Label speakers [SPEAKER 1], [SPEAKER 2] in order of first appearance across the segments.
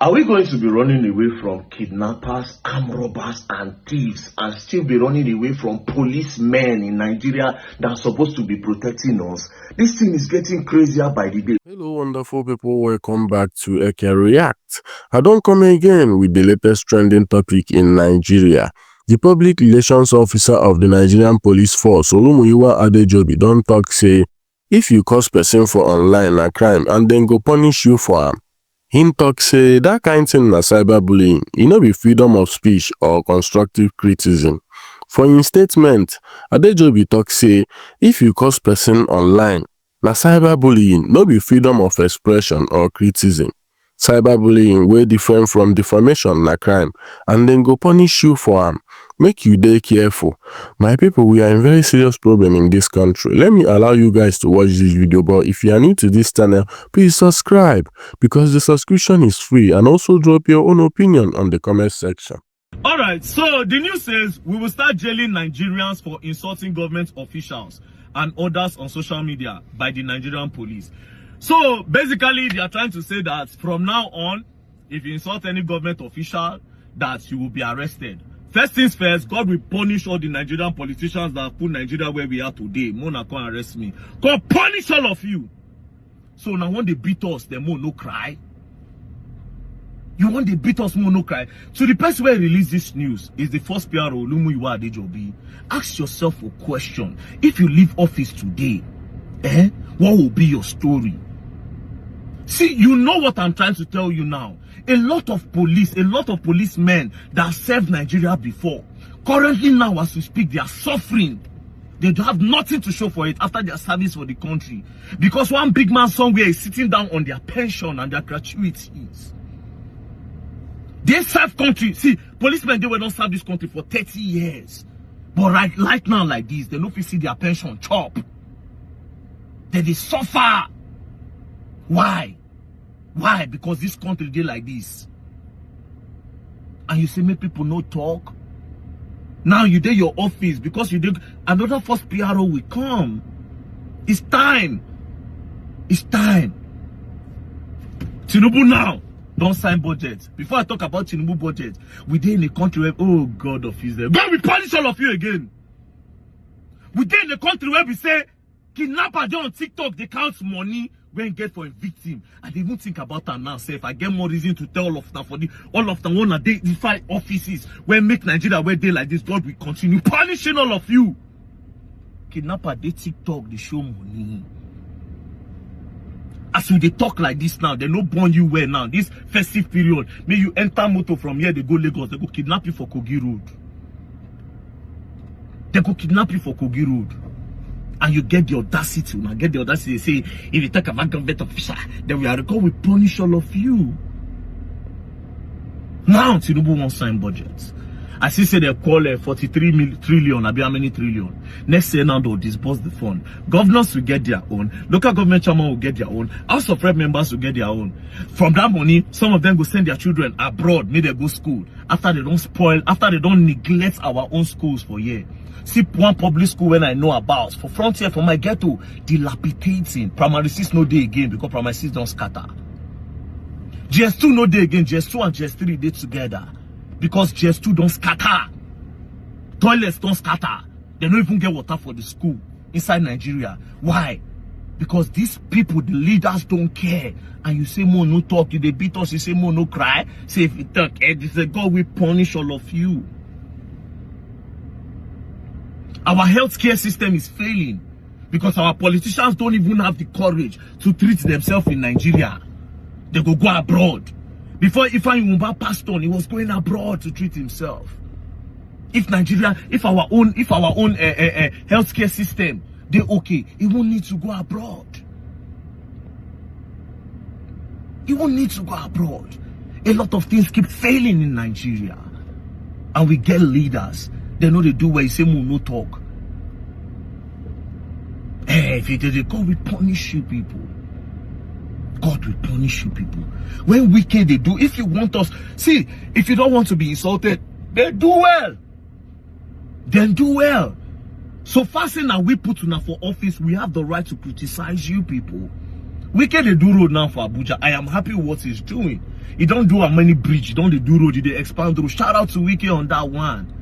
[SPEAKER 1] Are we going to be running away from kidnappers, armed robbers, and thieves, and still be running away from policemen in Nigeria that are supposed to be protecting us? This thing is getting crazier by the day.
[SPEAKER 2] Hello, wonderful people. Welcome back to Eke React. I don't come again with the latest trending topic in Nigeria. The public relations officer of the Nigerian police force, Olumuyiwa Adejobi, don't talk say, if you cause person for online a crime and then go punish you for am. Him talk say that kind thing na cyberbullying, e no be freedom of speech or constructive criticism. For im statement, Adejobi talk say if you cause person online, na cyberbullying, no be freedom of expression or criticism. Cyberbullying wey different from defamation na crime, and dem go punish you for am. Make you dey careful. My people, we are in very serious problem in this country. Let me allow you guys to watch this video, but if you are new to this channel, please subscribe because the subscription is free, and also drop your own opinion on the comment section.
[SPEAKER 3] All right, so the news says we will start jailing Nigerians for insulting government officials and others on social media by the Nigerian police. So basically, they are trying to say that from now on, if you insult any government official, that you will be arrested. First things first, God will punish all the Nigerian politicians that put Nigeria where we are today. Mona come arrest me. God punish all of you. So now when they beat us, they will no cry. You want they beat us, more no cry. So the person who released this news is the first PRO, Olumuyiwa Adejobi. Ask yourself a question. If you leave office today, what will be your story? See, you know what I'm trying to tell you now. A lot of policemen that served Nigeria before, currently now as we speak, they are suffering. They don't have nothing to show for it after their service for the country. Because one big man somewhere is sitting down on their pension and their gratuities. They serve country. See, policemen, they will not serve this country for 30 years. But right now like this, they don't see their pension chop. They suffer. Why? Why? Because this country did like this. And you say, make people no talk. Now you did your office because you did another first PRO will come. It's time. It's time. Tinubu now don't sign budget. Before I talk about Tinubu budget, we did in a country where, oh God of Israel, God will punish all of you again. We did in a country where we say kidnapper dey on TikTok, they count money when get for a victim. I didn't even think about that now. Say if I get more reason to tell all of them for the all of them wanna defy offices when make Nigeria where they like this, God will continue punishing all of you. Kidnapper they TikTok, they show money. As we they talk like this now, they no born you where now. This festive period, may you enter motor from here, they go Lagos, they go kidnap you for Kogi Road. They go kidnap you for Kogi Road. And you get the audacity, to say, if you talk about government official, then we are going to punish all of you. Now, Tinubu won't sign budgets. I see say they call 43 trillion, I be how many trillion. Next year now they'll disburse the fund. Governors will get their own. Local government chairman will get their own. House of Rep members will get their own. From that money, some of them will send their children abroad, may they go school. After they don't spoil, after they don't neglect our own schools for a year. See one public school when I know about for frontier for my ghetto dilapidating. Primary 6 no day again because primary 6 don't scatter. GS2 no day again. GS2 and GS3 they together because GS2 don't scatter. Toilets don't scatter. They don't even get water for the school inside Nigeria. Why? Because these people, the leaders, don't care. And you say more no talk. You they beat us. You say more no cry. Say if you talk, they say God will punish all of you. Our healthcare system is failing because our politicians don't even have the courage to treat themselves in Nigeria. They go abroad. Before Ifeanyi Nwumba passed on, he was going abroad to treat himself. If our own healthcare system, they okay, he won't need to go abroad. He won't need to go abroad. A lot of things keep failing in Nigeria, and we get leaders. They know they do where you say no talk. Hey, if you did it, God will punish you people. God will punish you people. When wicked they do, if you want us, see, if you don't want to be insulted, then do well. Then do well. So far saying that we put enough for office, we have the right to criticize you people. Wike they do road now for Abuja. I am happy with what he's doing. He don't do a many bridge, he don't do road, he expand road. Shout out to Wike on that one.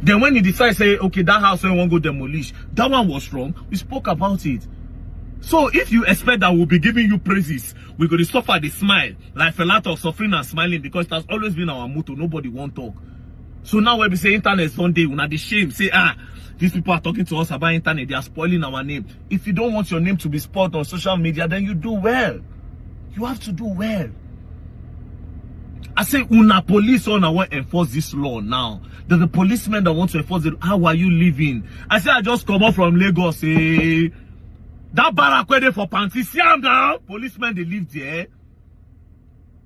[SPEAKER 3] Then when he decides say, okay, that house I won't go demolish, that one was wrong. We spoke about it. So if you expect that we'll be giving you praises, we're going to suffer the smile, like a lot of suffering and smiling, because that's always been our motto. Nobody won't talk. So now when we say internet Sunday, we're not the shame. Say, these people are talking to us about internet, they are spoiling our name. If you don't want your name to be spoiled on social media, then you do well. You have to do well. I say, una police on I want to enforce this law now. There's a policeman that wants to enforce it. How are you living? I say, I just come up from Lagos. That barrack where they for panty. See them now. Policemen, they live there.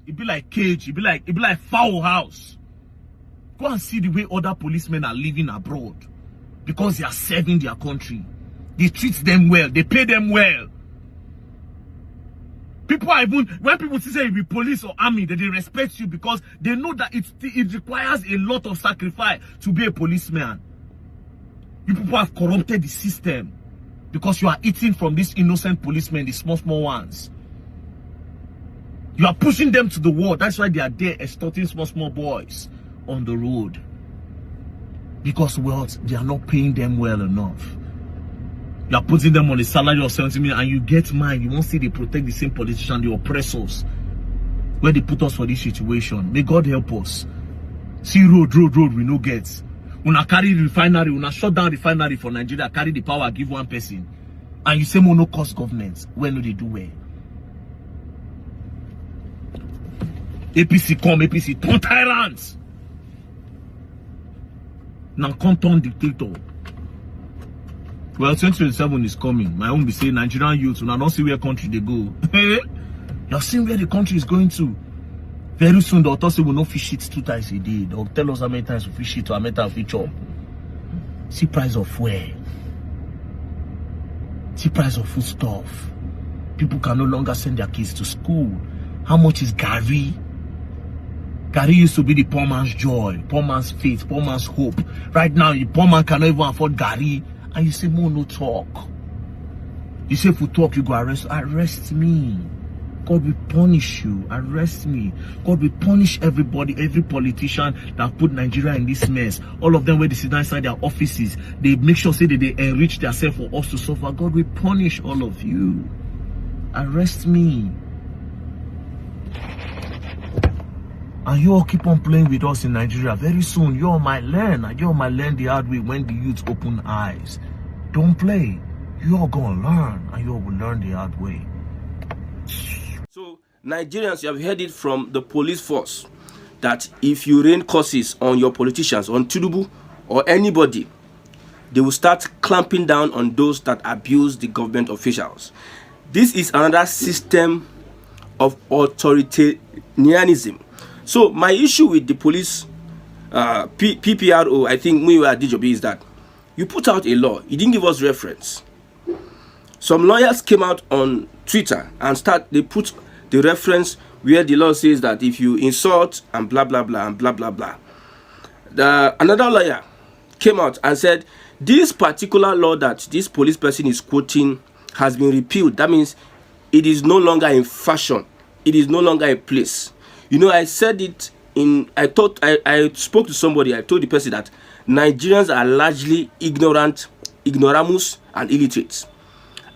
[SPEAKER 3] It be like cage. It be like foul house. Go and see the way other policemen are living abroad. Because they are serving their country. They treat them well. They pay them well. People are even, when people say you be police or army, they respect you because they know that it requires a lot of sacrifice to be a policeman. You people have corrupted the system because you are eating from these innocent policemen, the small ones. You are pushing them to the wall. That's why they are there extorting small boys on the road. Because, well, they are not paying them well enough. You are putting them on a salary of 70 million and you get mine. You won't see they protect the same politician, the oppressors, where they put us for this situation. May God help us. See road, we no get. Una carry refinery, una shut down refinery for Nigeria, carry the power, give one person. And you say mono cost government. When do they do well? APC turn tyrants. Now come turn dictator. Well, 2027 is coming. My own be saying Nigerian youth will not see where country they go. You're seeing where the country is going to. Very soon, the authority will not fish it 2 times a day. They'll tell us how many times we fish it or how many times we chop. See price of fuel. See price of food stuff. People can no longer send their kids to school. How much is Gary? Gary used to be the poor man's joy, poor man's faith, poor man's hope. Right now, the poor man cannot even afford Gary. And you say, no talk. You say, if we talk, you go arrest me. God will punish you. Arrest me. God will punish everybody, every politician that put Nigeria in this mess. All of them where they sit inside their offices, they make sure say that they enrich themselves for us to suffer. God will punish all of you. Arrest me. And you all keep on playing with us in Nigeria. Very soon, you all might learn. And you all might learn the hard way when the youth open eyes. Don't play. You all gonna learn. And you all will learn the hard way.
[SPEAKER 4] So, Nigerians, you have heard it from the police force that if you rain curses on your politicians, on Tinubu or anybody, they will start clamping down on those that abuse the government officials. This is another system of authoritarianism. So my issue with the police PPRO, I think Muyiwa Adijobi, is that you put out a law, you didn't give us reference. Some lawyers came out on Twitter and they put the reference where the law says that if you insult and blah blah blah and blah blah blah. Another lawyer came out and said this particular law that this police person is quoting has been repealed. That means it is no longer in fashion. It is no longer a place. You know, I said it I spoke to somebody, I told the person that Nigerians are largely ignorant, ignoramus, and illiterate.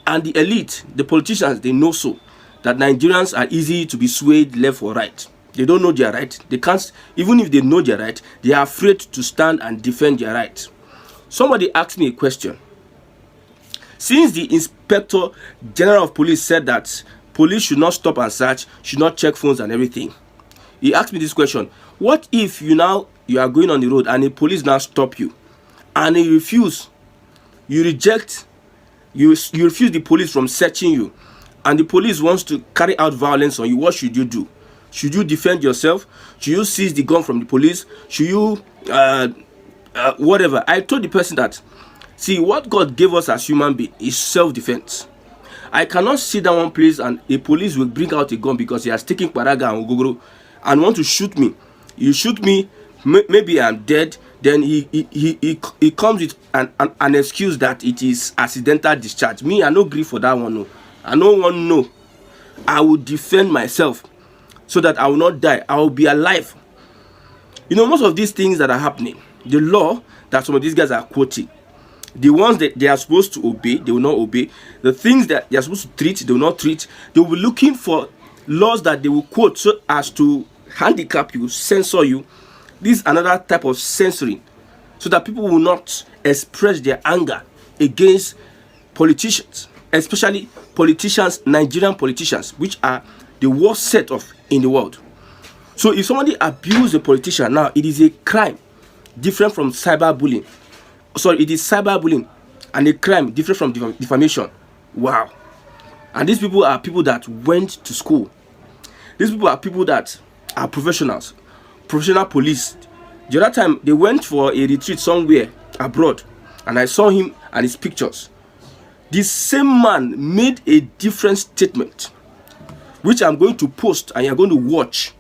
[SPEAKER 4] And the elite, the politicians, they know so, that Nigerians are easy to be swayed left or right. They don't know their right. They can't, even if they know their right, they are afraid to stand and defend their right. Somebody asked me a question. Since the Inspector General of Police said that police should not stop and search, should not check phones and everything, he asked me this question: what if you are going on the road and the police now stop you and you refuse the police from searching you, and the police wants to carry out violence on you? What should you do? Should you defend yourself? Should you seize the gun from the police? Should you whatever? I told the person that, see, what God gave us as human beings is self-defense. I cannot sit down one place and a police will bring out a gun because he has taken paraga and gogoro and want to shoot me. You shoot me, maybe I'm dead. Then he comes with an excuse that it is accidental discharge. Me, I no agree for that one. No, I no want no. I will defend myself so that I will not die. I will be alive. You know, most of these things that are happening, the law that some of these guys are quoting, the ones that they are supposed to obey, they will not obey. The things that they are supposed to treat, they will not treat. They will be looking for laws that they will quote so as to handicap you, censor you. This is another type of censoring, so that people will not express their anger against politicians, especially politicians, Nigerian politicians, which are the worst set of in the world. So if somebody abuses a politician now, it is a crime different from cyberbullying. Sorry, it is cyberbullying and a crime different from defamation. Wow. And these people are people that went to school. These people are people that are professionals, professional police. The other time they went for a retreat somewhere abroad, and I saw him and his pictures. This same man made a different statement, which I'm going to post and you're going to watch.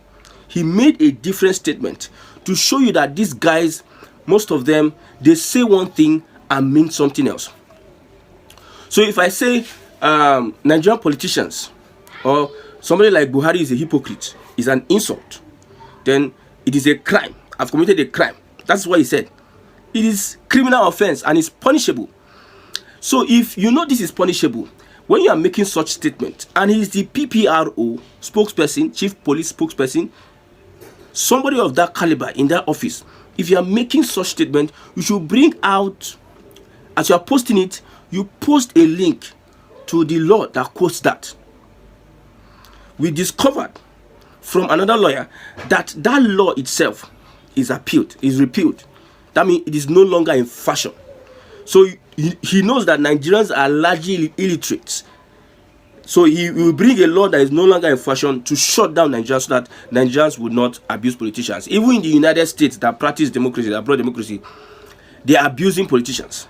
[SPEAKER 4] He made a different statement to show you that these guys, most of them, they say one thing and mean something else. So if I say Nigerian politicians or somebody like Buhari is a hypocrite, is an insult, then it is a crime. I've committed a crime. That's what he said. It is criminal offense and it's punishable. So if you know this is punishable, when you are making such statement, and he is the PPRO spokesperson, chief police spokesperson, somebody of that caliber in that office, if you are making such statement, you should bring out, as you are posting it, you post a link to the law that quotes that. We discovered from another lawyer that that law itself is repealed. That means it is no longer in fashion. So he knows that Nigerians are largely illiterate. So he will bring a law that is no longer in fashion to shut down Nigerians so that Nigerians would not abuse politicians. Even in the United States that practice democracy, that brought democracy, they are abusing politicians.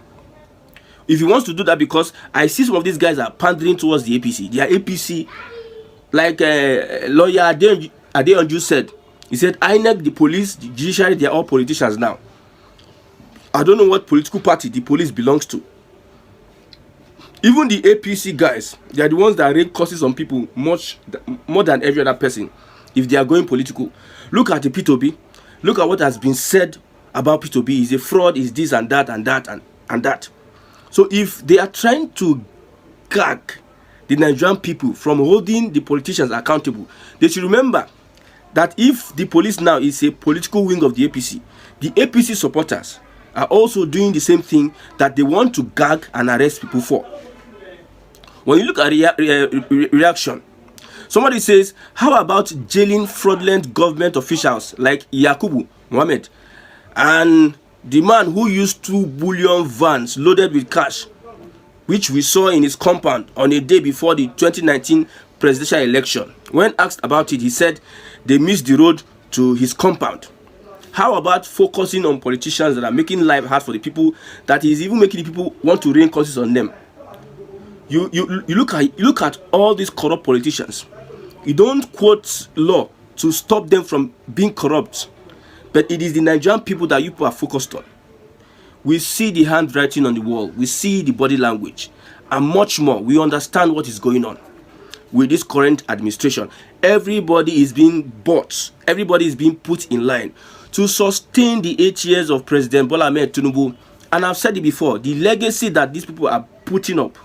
[SPEAKER 4] If he wants to do that, because I see some of these guys are pandering towards the APC. They are APC, like lawyer Adeyanju said. He said, INEC, the police, the judiciary, they are all politicians now. I don't know what political party the police belongs to. Even the APC guys, they are the ones that raise curses on people more than every other person if they are going political. Look at the P2B. Look at what has been said about P2B. He's a fraud, is this and that and that and that. So if they are trying to gag the Nigerian people from holding the politicians accountable, they should remember that if the police now is a political wing of the APC supporters are also doing the same thing that they want to gag and arrest people for. When you look at reaction, somebody says, how about jailing fraudulent government officials like Yakubu Mohammed and the man who used 2 bullion vans loaded with cash, which we saw in his compound on a day before the 2019 presidential election? When asked about it, he said they missed the road to his compound. How about focusing on politicians that are making life hard for the people, that is even making the people want to rain curses on them? You look at all these corrupt politicians. You don't quote law to stop them from being corrupt, but it is the Nigerian people that you people are focused on. We see the handwriting on the wall, we see the body language, and much more. We understand what is going on with this current administration. Everybody is being bought, everybody is being put in line to sustain the 8 years of President Bola Ahmed Tinubu. And I've said it before, the legacy that these people are putting up,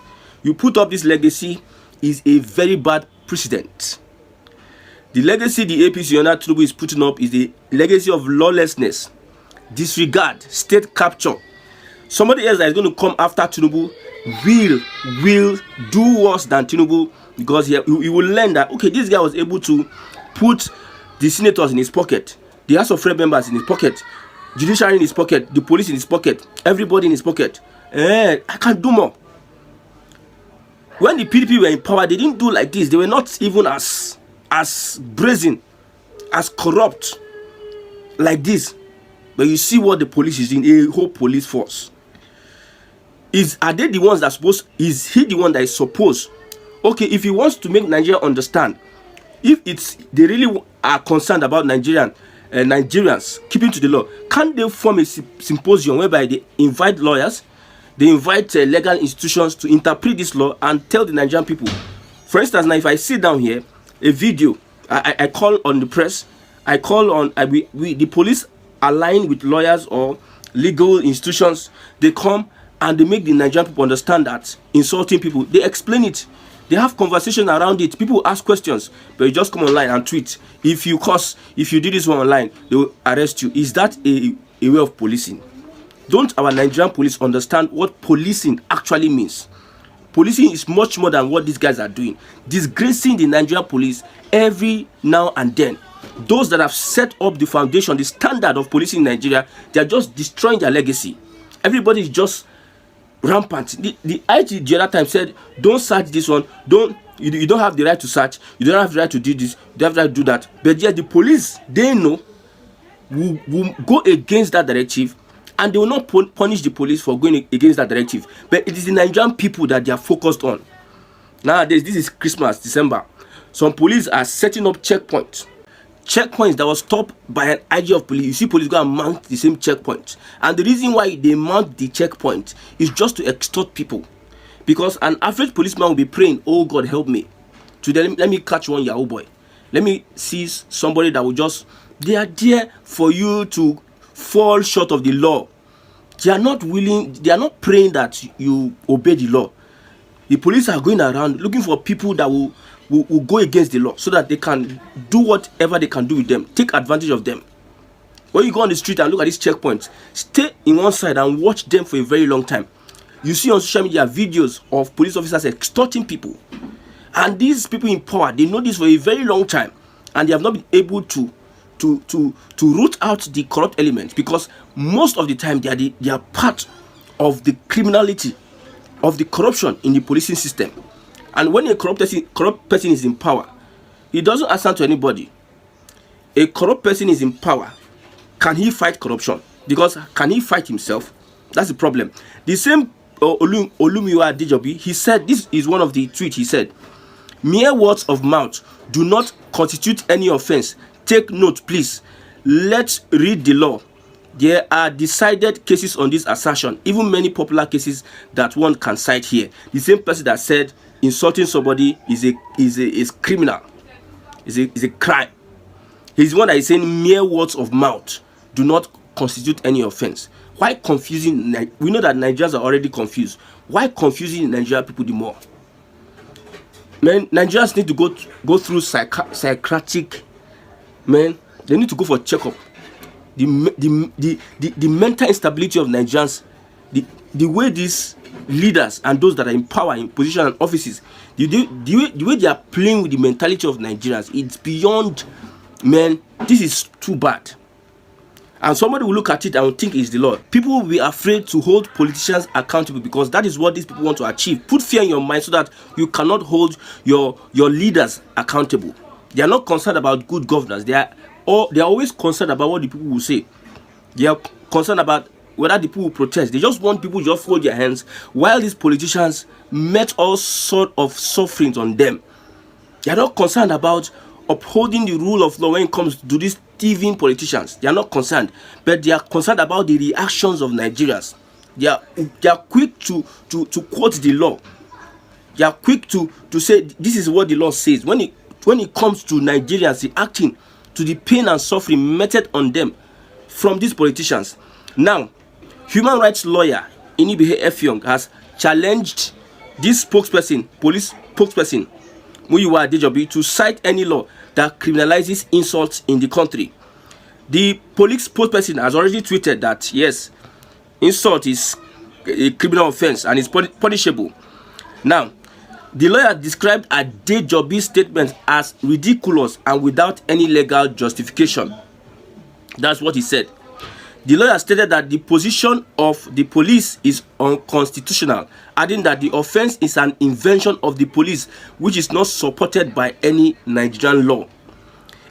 [SPEAKER 4] you put up this legacy, is a very bad precedent. The legacy the APC under Tinubu is putting up is the legacy of lawlessness, disregard, state capture. Somebody else that is going to come after Tinubu will do worse than Tinubu, because he will learn that, okay, this guy was able to put the senators in his pocket, the House of Rep members in his pocket, judiciary in his pocket, the police in his pocket, everybody in his pocket. I can't do more. When the PDP were in power, they didn't do like this. They were not even as brazen, as corrupt like this. But you see what the police is doing, a whole police force. Are they the ones that is he the one that is supposed? Okay, if he wants to make Nigeria understand, if they really are concerned about Nigerians keeping to the law, can't they form a symposium whereby they invite lawyers, they invite legal institutions to interpret this law and tell the Nigerian people, For instance, now if I sit down here, a video, I call on the press, I call on the police align with lawyers or legal institutions. They come and they make the Nigerian people understand that insulting people, they explain it. They have conversation around it. People ask questions, but you just come online and tweet. If you do this one online, they will arrest you. Is that a way of policing? Don't our Nigerian police understand what policing actually means? Policing is much more than what these guys are doing. Disgracing the Nigerian police every now and then. Those that have set up the foundation, the standard of policing in Nigeria, they are just destroying their legacy. Everybody is just rampant. The IG the other time said, don't search this one, you don't have the right to search, you don't have the right to do this, you don't have the right to do that. But yet the police, they know, will go against that directive, and they will not punish the police for going against that directive. But it is the Nigerian people that they are focused on. Nowadays, this is Christmas, December. Some police are setting up checkpoints that was stopped by an IG of police. You see police go and mount the same checkpoint, and the reason why they mount the checkpoint is just to extort people, because an average policeman will be praying, oh God, help me today, let me catch one Yahoo boy, let me seize somebody that will just, they are there for you to fall short of the law. They are not praying that you obey the law. The police are going around looking for people that will go against the law, so that they can do whatever they can do with them, take advantage of them. When you go on the street and look at these checkpoints, stay in one side and watch them for a very long time. You see on social media videos of police officers extorting people, and these people in power, they know this for a very long time, and they have not been able to root out the corrupt elements, because most of the time they are part of the criminality, of the corruption in the policing system. And when a corrupt person is in power, he doesn't answer to anybody. A corrupt person is in power. Can he fight corruption? Because can he fight himself? That's the problem. The same Olumiwa Adejobi, he said, this is one of the tweets he said, mere words of mouth do not constitute any offense. Take note, please. Let's read the law. There are decided cases on this assertion, even many popular cases that one can cite here. The same person that said insulting somebody is criminal, is a crime. He's the one that is saying mere words of mouth do not constitute any offense. Why confusing? We know that Nigerians are already confused. Why confusing Nigerian people the more? Man, Nigerians need to go through psychiatric. Man, they need to go for checkup. The mental instability of Nigerians, the way these leaders and those that are in power, in position and offices, the way they are playing with the mentality of Nigerians, it's beyond, man, this is too bad. And somebody will look at it and will think it's the law. People will be afraid to hold politicians accountable, because that is what these people want to achieve. Put fear in your mind so that you cannot hold your leaders accountable. They are not concerned about good governance. They are always concerned about what the people will say. They are concerned about whether the people will protest. They just want people to just fold their hands, while these politicians met all sort of sufferings on them. They are not concerned about upholding the rule of law when it comes to these thieving politicians. They are not concerned, but they are concerned about the reactions of Nigerians. They are quick to quote the law. They are quick to say this is what the law says. When it comes to Nigerians reacting to the pain and suffering meted on them from these politicians. Now, human rights lawyer Inibehe Effiong has challenged this spokesperson, police spokesperson Muyiwa Adejobi, to cite any law that criminalizes insults in the country. The police spokesperson has already tweeted that yes, insult is a criminal offense and is punishable. Now, the lawyer described Adejobi's statement as ridiculous and without any legal justification. That's what he said. The lawyer stated that the position of the police is unconstitutional, adding that the offense is an invention of the police which is not supported by any Nigerian law.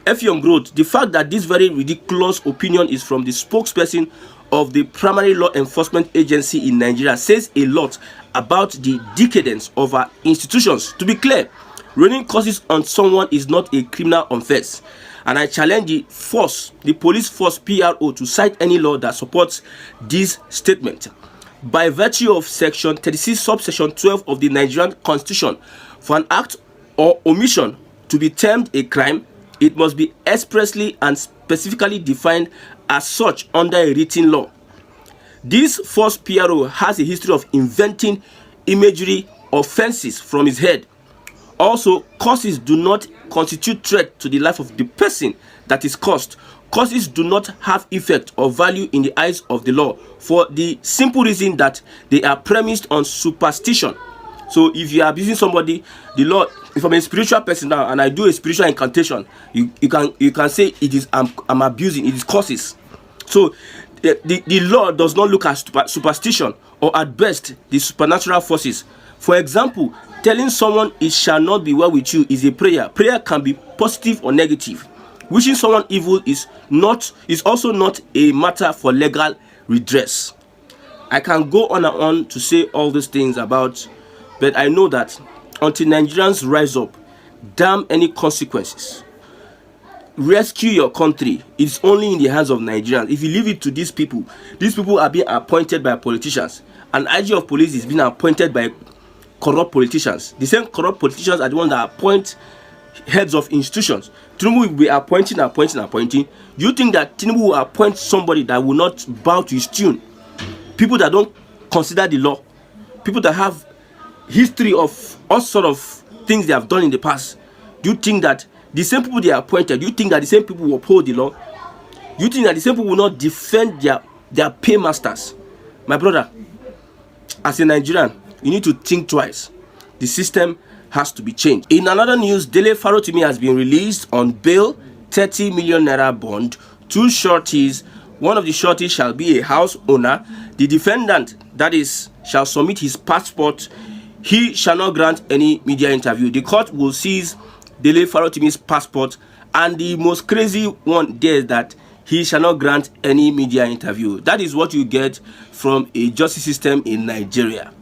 [SPEAKER 4] Effiong wrote, the fact that this very ridiculous opinion is from the spokesperson of the primary law enforcement agency in Nigeria says a lot about the decadence of our institutions. To be clear, raining curses on someone is not a criminal offense, and I challenge the police force PRO to cite any law that supports this statement. By virtue of section 36 subsection 12 of the Nigerian Constitution, for an act or omission to be termed a crime, it must be expressly and specifically defined as such under a written law. This first PRO has a history of inventing imagery offenses from his head. Also, causes do not constitute threat to the life of the person that is caused. Causes do not have effect or value in the eyes of the law for the simple reason that they are premised on superstition. So if you are abusing somebody, the law, if I'm a spiritual person now and I do a spiritual incantation, you can say it is I'm abusing, it is causes. So the law does not look at superstition or at best the supernatural forces. For example, telling someone it shall not be well with you is a prayer. Prayer can be positive or negative. Wishing someone evil is also not a matter for legal redress. I can go on and on to say all these things about, but I know that until Nigerians rise up, damn any consequences, rescue your country, it's only in the hands of Nigerians. If you leave it to these people are being appointed by politicians. An IG of police is being appointed by corrupt politicians. The same corrupt politicians are the ones that appoint heads of institutions. Tinubu will be appointing. Do you think that Tinubu will appoint somebody that will not bow to his tune? People that don't consider the law, people that have history of all sort of things they have done in the past. Do you think that the same people they are appointed, do you think that the same people will uphold the law? Do you think that the same people will not defend their paymasters? My brother, as a Nigerian, you need to think twice. The system has to be changed. In another news, Dele Farotimi has been released on bail, 30 million naira bond, 2 sureties. One of the sureties shall be a house owner. The defendant, that is, shall submit his passport. He shall not grant any media interview. The court will seize Dele Farotimi's passport, and the most crazy one there is that he shall not grant any media interview. That is what you get from a justice system in Nigeria.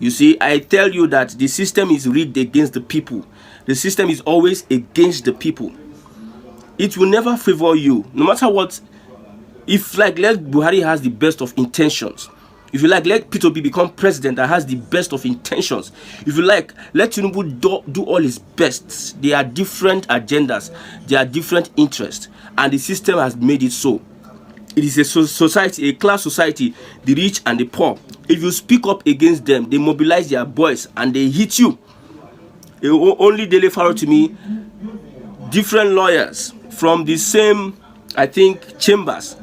[SPEAKER 4] You see, I tell you that the system is rigged against the people. The system is always against the people. It will never favor you, no matter what. If let Buhari has the best of intentions, if you let P2B become president that has the best of intentions, if you let Tinubu do all his best, there are different agendas, there are different interests, and the system has made it so. It is a society, a class society, the rich and the poor. If you speak up against them, they mobilize their boys and they hit you. Only Dele Farotimi, different lawyers from the same, I think, chambers,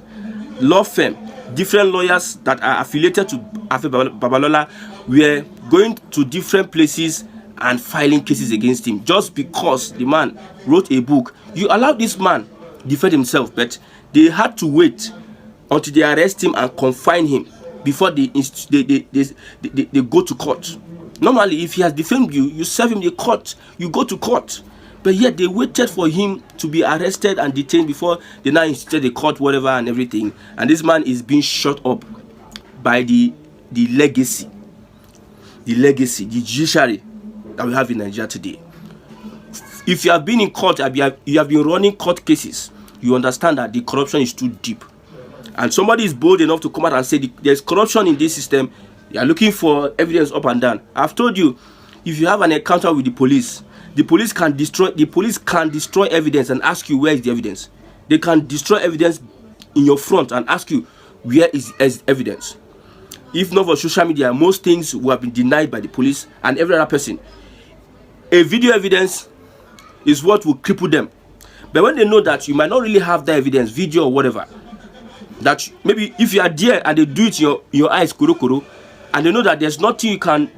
[SPEAKER 4] law firm, different lawyers that are affiliated to Afe Babalola were going to different places and filing cases against him just because the man wrote a book. You allow this man defend himself, but they had to wait until they arrest him and confine him before they go to court. Normally, if he has defamed you, you serve him the court, you go to court. But yet they waited for him to be arrested and detained before they now instituted the court, whatever and everything. And this man is being shut up by the legacy, the judiciary that we have in Nigeria today. If you have been in court, you have been running court cases, you understand that the corruption is too deep. And somebody is bold enough to come out and say there's corruption in this system. You are looking for evidence up and down. I've told you, if you have an encounter with the police can destroy evidence and ask you where is the evidence. They can destroy evidence in your front and ask you where is evidence. If not for social media, most things will have been denied by the police and every other person. A video evidence is what will cripple them. But when they know that you might not really have that evidence, video or whatever, that maybe if you are there and they do it in your eyes, kuro, and they know that there's nothing you can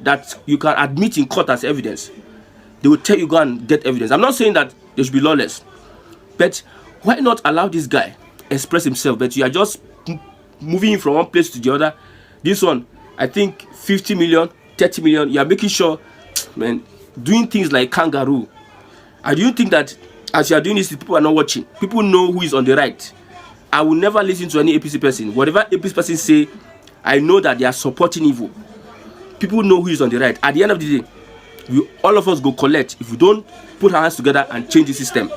[SPEAKER 4] admit in court as evidence, they will tell you go and get evidence. I'm not saying that they should be lawless, but why not allow this guy express himself? But you are just moving him from one place to the other. This one, I think 50 million, 30 million. You are making sure, man, doing things like kangaroo. And do you think that as you are doing this, people are not watching? People know who is on the right. I will never listen to any APC person. Whatever APC person say, I know that they are supporting evil. People know who is on the right. At the end of the day, all of us go collect if we don't put our hands together and change the system.